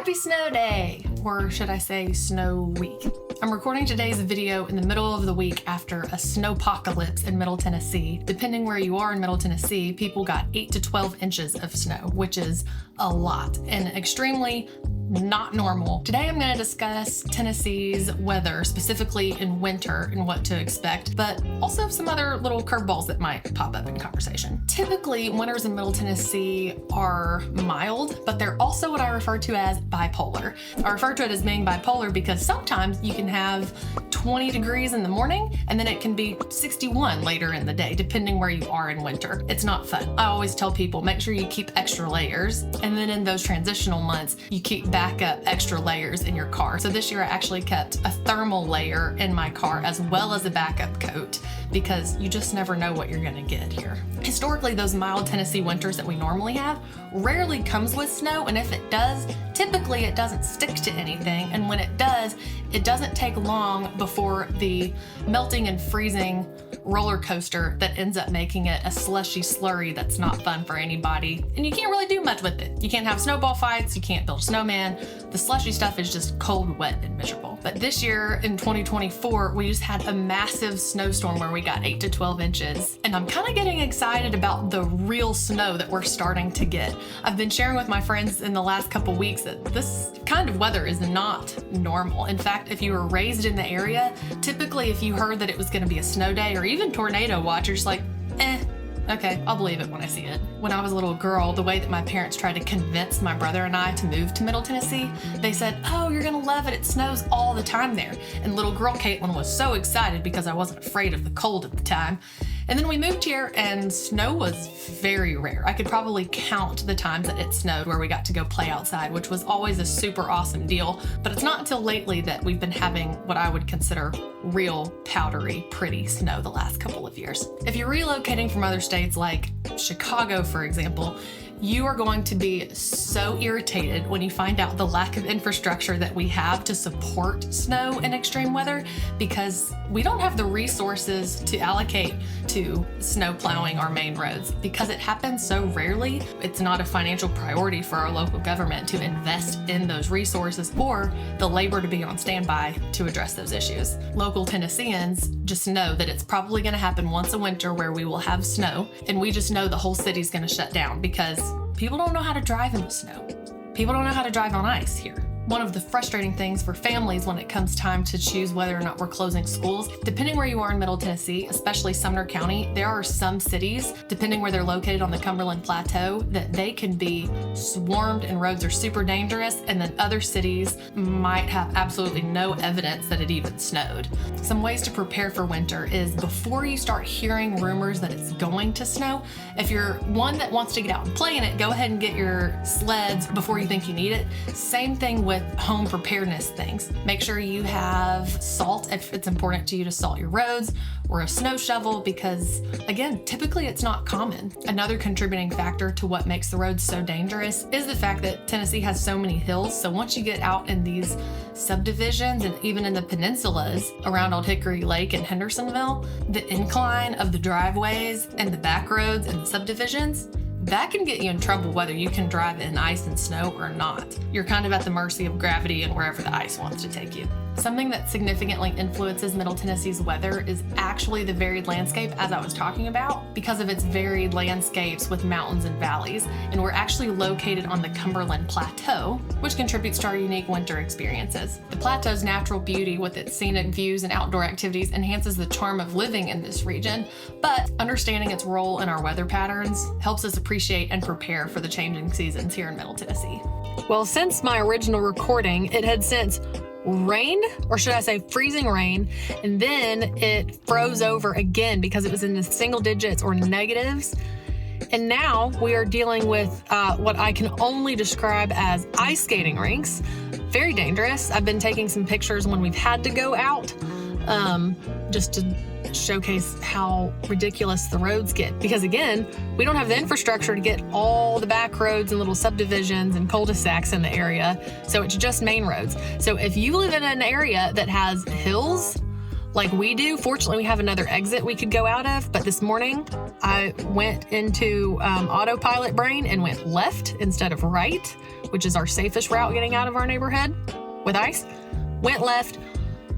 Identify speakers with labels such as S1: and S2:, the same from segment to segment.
S1: Happy snow day, or should I say snow week. I'm recording today's video in the middle of the week after a snowpocalypse in Middle Tennessee. Depending where you are in Middle Tennessee, people got 8 to 12 inches of snow, which is a lot and extremely not normal. Today I'm going to discuss Tennessee's weather, specifically in winter and what to expect, but also some other little curveballs that might pop up in conversation. Typically, winters in Middle Tennessee are mild, but they're also what I refer to as bipolar. I refer to it as being bipolar because sometimes you can have 20 degrees in the morning and then it can be 61 later in the day, depending where you are in winter. It's not fun. I always tell people, make sure you keep extra layers, and then in those transitional months, you keep back up extra layers in your car. So this year I actually kept a thermal layer in my car as well as a backup coat because you just never know what you're gonna get here. Historically, those mild Tennessee winters that we normally have rarely comes with snow, and if it does, typically it doesn't stick to anything, and when it does, it doesn't take long before the melting and freezing roller coaster that ends up making it a slushy slurry that's not fun for anybody, and you can't really do much with it. You can't have snowball fights, you can't build a snowman. The slushy stuff is just cold, wet, and miserable. But this year in 2024, we just had a massive snowstorm where we got 8 to 12 inches, and I'm kind of getting excited about the real snow that we're starting to get. I've been sharing with my friends in the last couple weeks that this kind of weather is not normal. In fact, if you were raised in the area, typically if you heard that it was going to be a snow day or even tornado watch, you're just like, okay, I'll believe it when I see it. When I was a little girl, the way that my parents tried to convince my brother and I to move to Middle Tennessee, they said, oh, you're gonna love it. It snows all the time there. And little girl Caitlin was so excited because I wasn't afraid of the cold at the time. And then we moved here and snow was very rare. I could probably count the times that it snowed where we got to go play outside, which was always a super awesome deal. But it's not until lately that we've been having what I would consider real powdery, pretty snow the last couple of years. If you're relocating from other states like Chicago, for example, you are going to be so irritated when you find out the lack of infrastructure that we have to support snow and extreme weather, because we don't have the resources to allocate to snow plowing our main roads. Because it happens so rarely, it's not a financial priority for our local government to invest in those resources or the labor to be on standby to address those issues. Local Tennesseans just know that it's probably going to happen once a winter where we will have snow, and we just know the whole city's going to shut down because people don't know how to drive in the snow. People don't know how to drive on ice here. One of the frustrating things for families when it comes time to choose whether or not we're closing schools, depending where you are in Middle Tennessee, especially Sumner County, there are some cities, depending where they're located on the Cumberland Plateau, that they can be swarmed and roads are super dangerous, and then other cities might have absolutely no evidence that it even snowed. Some ways to prepare for winter is before you start hearing rumors that it's going to snow, if you're one that wants to get out and play in it, go ahead and get your sleds before you think you need it. Same thing with home preparedness things. Make sure you have salt if it's important to you to salt your roads, or a snow shovel, because again, typically it's not common. Another contributing factor to what makes the roads so dangerous is the fact that Tennessee has so many hills. So once you get out in these subdivisions and even in the peninsulas around Old Hickory Lake and Hendersonville, the incline of the driveways and the back roads and the subdivisions, that can get you in trouble whether you can drive in ice and snow or not. You're kind of at the mercy of gravity and wherever the ice wants to take you. Something that significantly influences Middle Tennessee's weather is actually the varied landscape, as I was talking about, because of its varied landscapes with mountains and valleys. And we're actually located on the Cumberland Plateau, which contributes to our unique winter experiences. The plateau's natural beauty with its scenic views and outdoor activities enhances the charm of living in this region, but understanding its role in our weather patterns helps us appreciate and prepare for the changing seasons here in Middle Tennessee. Well, since my original recording, it had since rained, or should I say freezing rain, and then it froze over again because it was in the single digits or negatives. And now we are dealing with what I can only describe as ice skating rinks. Very dangerous. I've been taking some pictures when we've had to go out just to showcase how ridiculous the roads get. Because again, we don't have the infrastructure to get all the back roads and little subdivisions and cul-de-sacs in the area. So it's just main roads. So if you live in an area that has hills, like we do. Fortunately, we have another exit we could go out of, but this morning I went into autopilot brain and went left instead of right, which is our safest route getting out of our neighborhood with ice. Went left,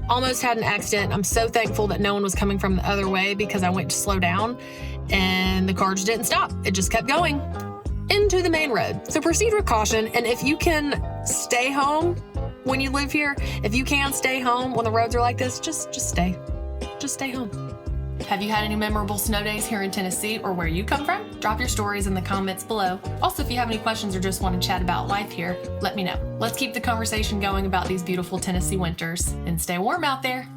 S1: almost had an accident. I'm so thankful that no one was coming from the other way because I went to slow down and the car just didn't stop. It just kept going into the main road. So proceed with caution, and if you can stay home when you live here, if you can stay home when the roads are like this, just stay. Just stay home. Have you had any memorable snow days here in Tennessee or where you come from? Drop your stories in the comments below. Also, if you have any questions or just want to chat about life here, let me know. Let's keep the conversation going about these beautiful Tennessee winters, and stay warm out there.